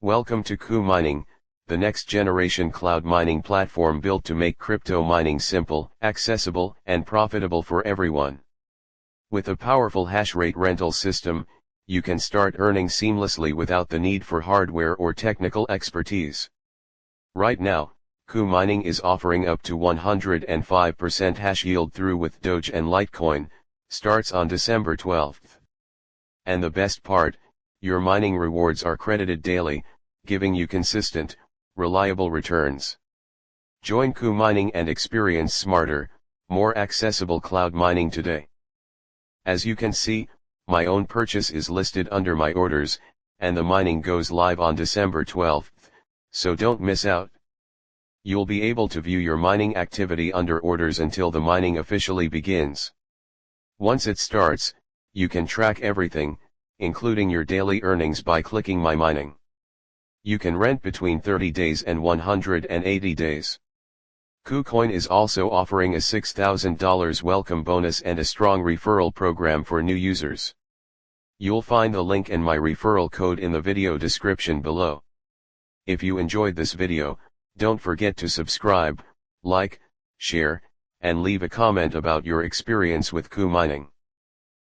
Welcome to KuMining, the next generation cloud mining platform built to make crypto mining simple, accessible, and profitable for everyone. With a powerful hash rate rental system, you can start earning seamlessly without the need for hardware or technical expertise. Right now, KuMining is offering up to 105% hash yield through with Doge and Litecoin, starts on December 12th. And the best part, your mining rewards are credited daily, giving you consistent, reliable returns. Join KuMining and experience smarter, more accessible cloud mining today. As you can see, my own purchase is listed under my orders, and the mining goes live on December 12th, so don't miss out. You'll be able to view your mining activity under orders until the mining officially begins. Once it starts, you can track everything, including your daily earnings by clicking My Mining. You can rent between 30 days and 180 days. KuCoin is also offering a $6,000 welcome bonus and a strong referral program for new users. You'll find the link and my referral code in the video description below. If you enjoyed this video, don't forget to subscribe, like, share, and leave a comment about your experience with KuMining.